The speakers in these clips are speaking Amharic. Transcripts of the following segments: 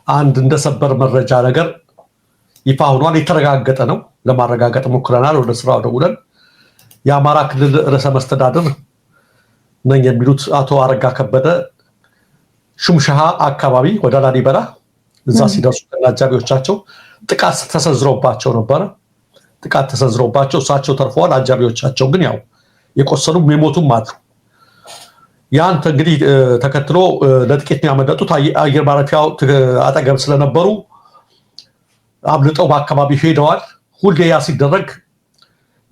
አንድ እንደሰበር መረጃ ነገር ይፋ ሆኗል። የተረጋገጠ ነው። ለማረጋገጥ ሞክረናል። ወደ ስራው ደውለን የአማራ ክልል ርዕሰ መስተዳድር ነኝ የሚሉት አቶ አረጋ ከበደ ሹምሻሃ አካባቢ ወደ ላሊበላ እዛ ሲደርሱ አጃቢዎቻቸው ጥቃት ተሰንዝሮባቸው ነበር። ጥቃት ተሰንዝሮባቸው እሳቸው ተርፈዋል። አጃቢዎቻቸው ግን ያው የቆሰሉም የሞቱም አሉ። ያን እንግዲህ ተከትሎ ለጥቂት ነው ያመለጡት። አየር ማረፊያው አጠገብ ስለነበሩ አብልጠው በአካባቢ ሄደዋል። ሁሌ ያ ሲደረግ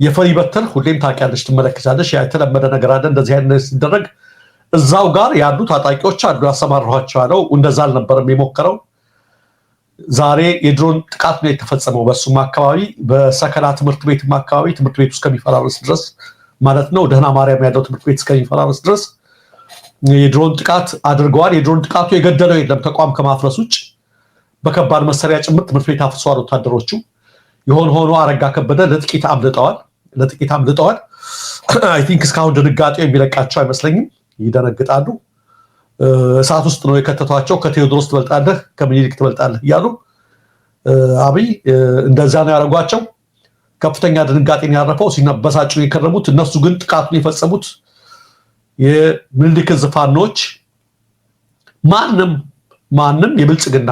የፈሪ በተል ሁሌም ታውቂያለሽ፣ ትመለከቻለሽ። የተለመደ ነገር አለ። እንደዚህ አይነት ሲደረግ እዛው ጋር ያሉ ታጣቂዎች አሉ ያሰማራኋቸው ያለው እንደዛ አልነበረም የሞከረው። ዛሬ የድሮን ጥቃት ነው የተፈጸመው በሱም አካባቢ በሰከላ ትምህርት ቤት አካባቢ ትምህርት ቤት ውስጥ ከሚፈራረስ ድረስ ማለት ነው። ደህና ማርያም ያለው ትምህርት ቤት እስከሚፈራረስ ድረስ የድሮን ጥቃት አድርገዋል። የድሮን ጥቃቱ የገደለው የለም ተቋም ከማፍረስ ውጭ በከባድ መሳሪያ ጭምር ትምህርት ቤት አፍርሰዋል ወታደሮቹ። የሆነ ሆኖ አረጋ ከበደ ለጥቂት አምልጠዋል። አይ ቲንክ እስካሁን ድንጋጤው የሚለቃቸው አይመስለኝም። ይደነግጣሉ። እሳት ውስጥ ነው የከተቷቸው። ከቴዎድሮስ ትበልጣለህ፣ ከምኒልክ ትበልጣለህ እያሉ አብይ እንደዛ ነው ያደረጓቸው። ከፍተኛ ድንጋጤን ያረፈው ሲነበሳጩ የከረሙት እነሱ ግን ጥቃቱን የፈጸሙት የምኒልክ ፋኖች ማንም የብልጽግና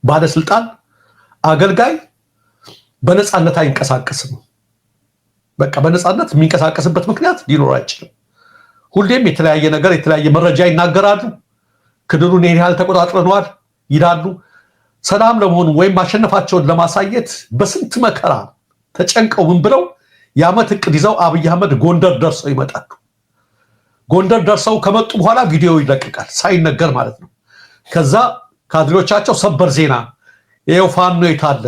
ባለስልጣን አገልጋይ በነፃነት አይንቀሳቀስም። በቃ በነፃነት የሚንቀሳቀስበት ምክንያት ሊኖር አይችልም። ሁሌም የተለያየ ነገር የተለያየ መረጃ ይናገራሉ። ክልሉን ይህን ያህል ተቆጣጥረነዋል ይላሉ። ሰላም ለመሆኑ ወይም ማሸነፋቸውን ለማሳየት በስንት መከራ ተጨንቀው ምን ብለው የዓመት እቅድ ይዘው አብይ አህመድ ጎንደር ደርሰው ይመጣሉ። ጎንደር ደርሰው ከመጡ በኋላ ቪዲዮ ይለቀቃል ሳይነገር ማለት ነው። ከዛ ካድሬዎቻቸው ሰበር ዜና ይኸው ፋኖ የታለ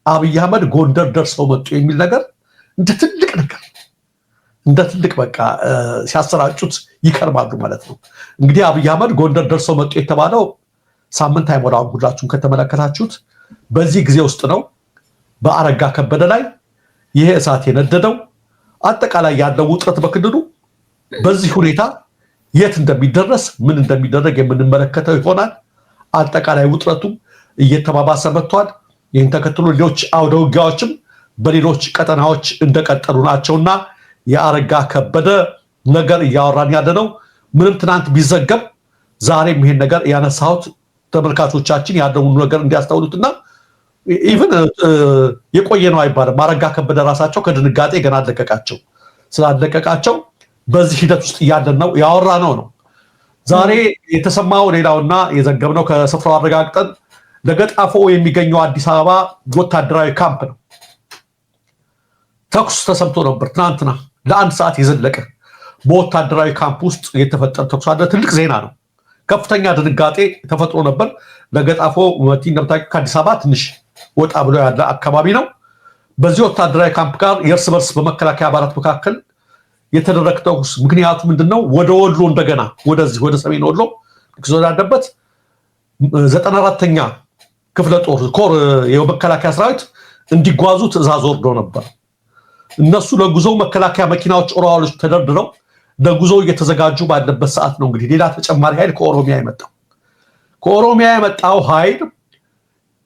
አብይ አህመድ ጎንደር ደርሰው መጡ የሚል ነገር እንደ ትልቅ ነገር እንደ ትልቅ በቃ ሲያሰራጩት ይከርማሉ ማለት ነው። እንግዲህ አብይ አህመድ ጎንደር ደርሰው መጡ የተባለው ሳምንት አይሞላውም። ሁላችሁም ከተመለከታችሁት በዚህ ጊዜ ውስጥ ነው በአረጋ ከበደ ላይ ይሄ እሳት የነደደው። አጠቃላይ ያለው ውጥረት በክልሉ በዚህ ሁኔታ የት እንደሚደረስ ምን እንደሚደረግ የምንመለከተው ይሆናል። አጠቃላይ ውጥረቱ እየተባባሰ መጥቷል። ይህን ተከትሎ ሌሎች አውደ ውጊያዎችም በሌሎች ቀጠናዎች እንደቀጠሉ ናቸውና የአረጋ ከበደ ነገር እያወራን ያለ ነው። ምንም ትናንት ቢዘገብ ዛሬም ይሄን ነገር ያነሳሁት ተመልካቾቻችን ያለውን ነገር እንዲያስተውሉትና ኢቭን የቆየ ነው አይባልም። አረጋ ከበደ ራሳቸው ከድንጋጤ ገና አለቀቃቸው። ስላለቀቃቸው በዚህ ሂደት ውስጥ እያለን ነው ያወራ ነው። ዛሬ የተሰማው ሌላውና የዘገብነው ከስፍራው አረጋግጠን ለገጣፎ የሚገኘው አዲስ አበባ ወታደራዊ ካምፕ ነው። ተኩስ ተሰምቶ ነበር ትናንትና ለአንድ ሰዓት የዘለቀ በወታደራዊ ካምፕ ውስጥ የተፈጠረ ተኩስ አለ። ትልቅ ዜና ነው። ከፍተኛ ድንጋጤ ተፈጥሮ ነበር። ለገጣፎ ከአዲስ አበባ ትንሽ ወጣ ብሎ ያለ አካባቢ ነው። በዚህ ወታደራዊ ካምፕ ጋር የእርስ በርስ በመከላከያ አባላት መካከል የተደረገ ተኩስ ምክንያቱ ምንድነው? ወደ ወሎ እንደገና ወደዚህ ወደ ሰሜን ወሎ ያለበት 94ኛ ክፍለ ጦር ኮር የመከላከያ ሰራዊት እንዲጓዙ ትዕዛዝ ወርዶ ነበር። እነሱ ለጉዞ መከላከያ መኪናዎች ኦራሎች ተደርድረው ለጉዞ እየተዘጋጁ ባለበት ሰዓት ነው እንግዲህ ሌላ ተጨማሪ ኃይል ከኦሮሚያ የመጣው። ከኦሮሚያ የመጣው ኃይል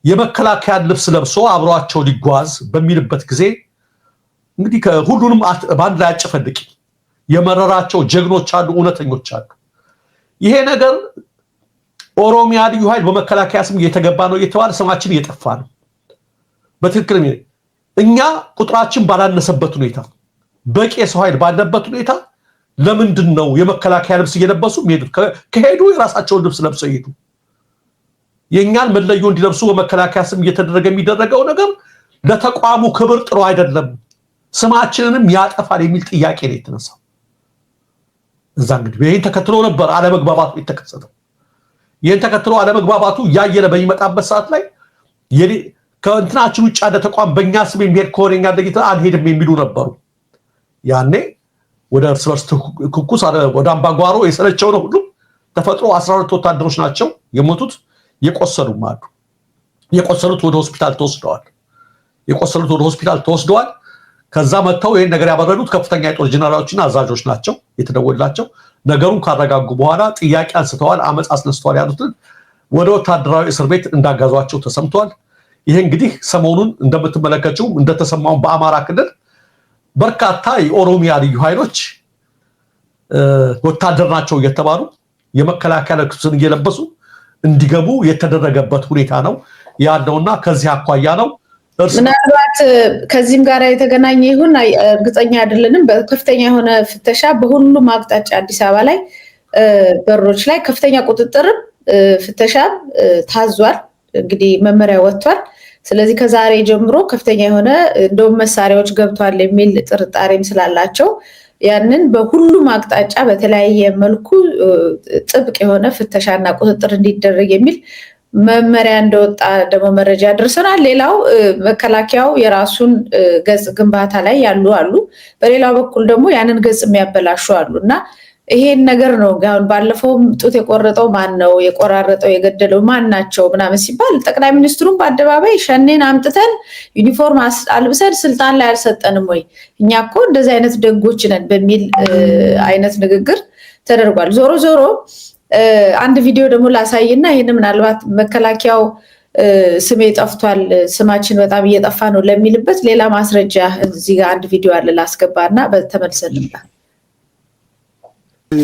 የመከላከያ ልብስ ለብሶ አብሯቸው ሊጓዝ በሚልበት ጊዜ እንግዲህ ሁሉንም በአንድ ላይ አጨፈልቂ የመረራቸው ጀግኖች አሉ፣ እውነተኞች አሉ። ይሄ ነገር ኦሮሚያ ልዩ ኃይል በመከላከያ ስም እየተገባ ነው እየተባለ ስማችን እየጠፋ ነው። በትክክል እኛ ቁጥራችን ባላነሰበት ሁኔታ በቂ የሰው ኃይል ባለበት ሁኔታ ለምንድን ነው የመከላከያ ልብስ እየለበሱ የሚሄዱት? ከሄዱ የራሳቸውን ልብስ ለብሰው ይሄዱ። የእኛን መለዮ እንዲለብሱ በመከላከያ ስም እየተደረገ የሚደረገው ነገር ለተቋሙ ክብር ጥሩ አይደለም፣ ስማችንንም ያጠፋል የሚል ጥያቄ ነው የተነሳው። እዛ እንግዲህ ይህን ተከትሎ ነበር አለመግባባቱ የተከሰተው። ይህን ተከትሎ አለመግባባቱ እያየለ በሚመጣበት ሰዓት ላይ ከእንትናችን ውጭ ያለ ተቋም በእኛ ስም የሚሄድ ከሆነ እኛ ለጌታ አንሄድም የሚሉ ነበሩ። ያኔ ወደ እርስ በርስ ኩኩስ ወደ አምባጓሮ የሰለቸው ነው ሁሉ ተፈጥሮ 12 ወታደሮች ናቸው የሞቱት። የቆሰሉም አሉ። የቆሰሉት ወደ ሆስፒታል ተወስደዋል። ከዛ መጥተው ይሄን ነገር ያበረዱት ከፍተኛ የጦር ጀነራሎችና አዛዦች ናቸው የተደወላቸው። ነገሩን ካረጋጉ በኋላ ጥያቄ አንስተዋል፣ አመጽ አስነስተዋል ያሉትን ወደ ወታደራዊ እስር ቤት እንዳጋዟቸው ተሰምቷል። ይሄ እንግዲህ ሰሞኑን እንደምትመለከቱ እንደተሰማው በአማራ ክልል በርካታ የኦሮሚያ ልዩ ኃይሎች ወታደር ናቸው እየተባሉ የመከላከያ ልብስን እየለበሱ እንዲገቡ የተደረገበት ሁኔታ ነው ያለውና ከዚህ አኳያ ነው ምናልባት ከዚህም ጋር የተገናኘ ይሁን እርግጠኛ አይደለንም። በከፍተኛ የሆነ ፍተሻ በሁሉም አቅጣጫ አዲስ አበባ ላይ በሮች ላይ ከፍተኛ ቁጥጥር ፍተሻ ታዟል። እንግዲህ መመሪያ ወጥቷል። ስለዚህ ከዛሬ ጀምሮ ከፍተኛ የሆነ እንደውም መሳሪያዎች ገብቷል የሚል ጥርጣሬም ስላላቸው ያንን በሁሉም አቅጣጫ በተለያየ መልኩ ጥብቅ የሆነ ፍተሻና ቁጥጥር እንዲደረግ የሚል መመሪያ እንደወጣ ደግሞ መረጃ ደርሰናል። ሌላው መከላከያው የራሱን ገጽ ግንባታ ላይ ያሉ አሉ፣ በሌላው በኩል ደግሞ ያንን ገጽ የሚያበላሹ አሉና ይሄን ነገር ነው ጋር ባለፈው ጡት የቆረጠው ማን ነው የቆራረጠው የገደለው ማን ናቸው ምናምን ሲባል ጠቅላይ ሚኒስትሩን በአደባባይ ሸኔን አምጥተን ዩኒፎርም አልብሰን ስልጣን ላይ አልሰጠንም ወይ እኛ እኮ እንደዚህ አይነት ደጎች ነን በሚል አይነት ንግግር ተደርጓል። ዞሮ ዞሮ አንድ ቪዲዮ ደግሞ ላሳይና ይሄን ምናልባት መከላከያው ስሜ ጠፍቷል ስማችን በጣም እየጠፋ ነው ለሚልበት ሌላ ማስረጃ እዚህ ጋር አንድ ቪዲዮ አለ ላስገባና በተመልሰን ልምጣ።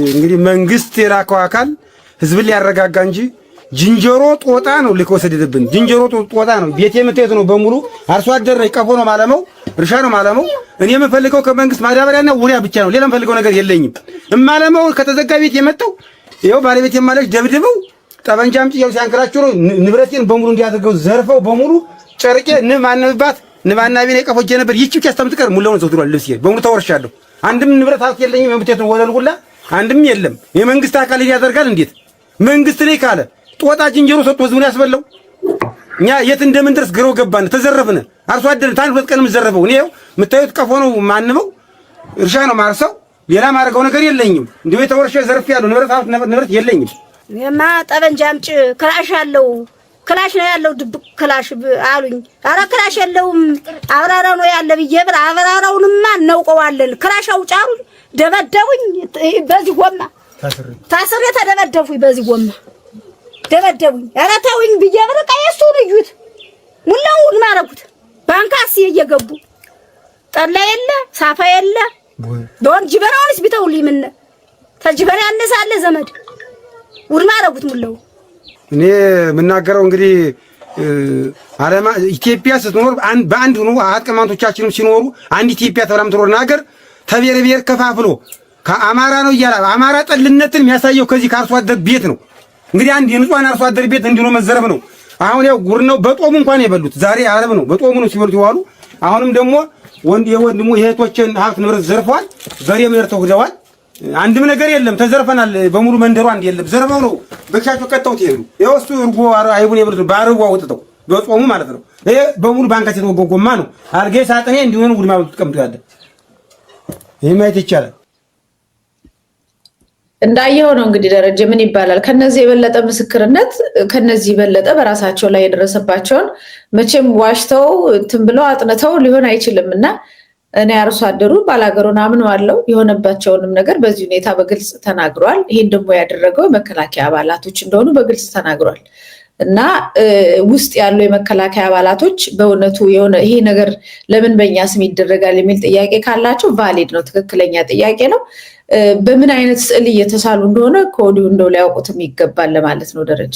እንግዲህ መንግስት የላከው አካል ህዝብን ሊያረጋጋ እንጂ ጅንጀሮ ጦጣ ነው ሊወሰድብን። ጅንጀሮ ጦጣ ነው ቤት የምትሄድ ነው በሙሉ አርሶ አደር ላይ ቀፎ ነው ማለመው እርሻ ነው ማለመው። እኔ የምፈልገው ከመንግስት ማዳበሪያና ውሪያ ብቻ ነው፣ ሌላ የምፈልገው ነገር የለኝም። እማለመው ከተዘጋ ቤት የመጣው ይኸው ባለቤት የማለች ደብድበው ጠበንጃም ጥየው ሲያንከራቸው ነው ንብረቴን በሙሉ እንዲያደርገው ዘርፈው በሙሉ ጨርቄ ንብ ማነብባት ንባና ቢኔ ቀፎጄ ነበር። ይቺ ብቻ አስተምጥቀር ሙላውን ዘውትሯል ልብስ በሙሉ ተወርሻለሁ። አንድም ንብረት ሀብት የለኝም። የምትሄድ ነው ወለል ሁላ አንድም የለም። የመንግስት አካል ያደርጋል እንዴት መንግስት ላይ ካለ ጦጣ ጅንጀሮ ሰጥቶ ህዝቡን ያስበላው። እኛ የት እንደምንደርስ ግረው ገባን፣ ተዘረፍን። አርሶ አደር ታን ሁለት ቀን የምዘረፈው እኔ የምታዩት ቀፎ ነው ማንበው እርሻ ነው ማርሰው ሌላ ማድረገው ነገር የለኝም። እንደው የተወርሸ ዘርፍ ያለው ንብረት የለኝም። የማ ጠበንጃ አምጪ ክላሽ አለው ክላሽ ነው ያለው ድብቅ ክላሽ አሉኝ። አረ ክላሽ የለውም አብራራው ነው ያለ ብዬ ብር አብራራውንማ እናውቀዋለን። ክላሽ አውጪ አሉኝ። ደበደቡኝ። በዚህ ጎማ ታስሬ ተደበደፉኝ። በዚህ ጎማ ደበደቡኝ። አረ ተውኝ ብዬ ብር ቀየሱን እዩት ሙላውን ማረኩት። ባንካስ እየገቡ ጠላ የለ ሳፋ የለ ዶን ጅበራውንስ ቢተውልኝ ምን ተጅበራ ያነሳለ ዘመድ ውድ ማረጉት ሙላው። እኔ የምናገረው እንግዲህ አለማ ኢትዮጵያ ስትኖር በአንድ ሆኖ አጥቅማንቶቻችንም ሲኖሩ አንድ ኢትዮጵያ ተብላም ትኖር ነገር ተብሔር ብሔር ከፋፍሎ ከአማራ ነው ይያላ አማራ ጠልነትን የሚያሳየው ከዚህ ከአርሶ አደር ቤት ነው። እንግዲህ አንድ የንጹሃን አርሶ አደር ቤት እንዲኖር መዘረፍ ነው። አሁን ያው ጉር ነው። በጦሙ እንኳን የበሉት ዛሬ አረብ ነው። በጦሙ ነው ሲበሉት ይዋሉ። አሁንም ደግሞ የወንድሙ የእህቶችን ሀብት ንብረት ዘርፈዋል። በሬ ምርት ተወግደዋል። አንድም ነገር የለም። ተዘርፈናል በሙሉ መንደሩ አንድ የለም። ዘርፈው ነው በሻቸው ከተውት ይሄዱ የወስቱ እርጎ አይቡን የብር ባርጓ ወጥተው በጾሙ ማለት ነው። ይሄ በሙሉ ባንካት የተወጎጎማ ነው። አርጌ ሳጥኔ እንዲሆን ውድማ ተቀምጦ ያለ ይሄ ማየት ይቻላል። እንዳየው ነው እንግዲህ ደረጀ ምን ይባላል? ከነዚህ የበለጠ ምስክርነት ከነዚህ የበለጠ በራሳቸው ላይ የደረሰባቸውን መቼም ዋሽተው እንትን ብለው አጥንተው ሊሆን አይችልምና እኔ አርሶ አደሩ ባላገሩን አምነዋለሁ። የሆነባቸውንም ነገር በዚህ ሁኔታ በግልጽ ተናግሯል። ይሄን ደግሞ ያደረገው የመከላከያ አባላቶች እንደሆኑ በግልጽ ተናግሯል። እና ውስጥ ያሉ የመከላከያ አባላቶች በእውነቱ የሆነ ይሄ ነገር ለምን በእኛ ስም ይደረጋል የሚል ጥያቄ ካላቸው ቫሊድ ነው፣ ትክክለኛ ጥያቄ ነው። በምን አይነት ስዕል እየተሳሉ እንደሆነ ከወዲሁ እንደው ሊያውቁትም ይገባል ለማለት ነው ደረጃ።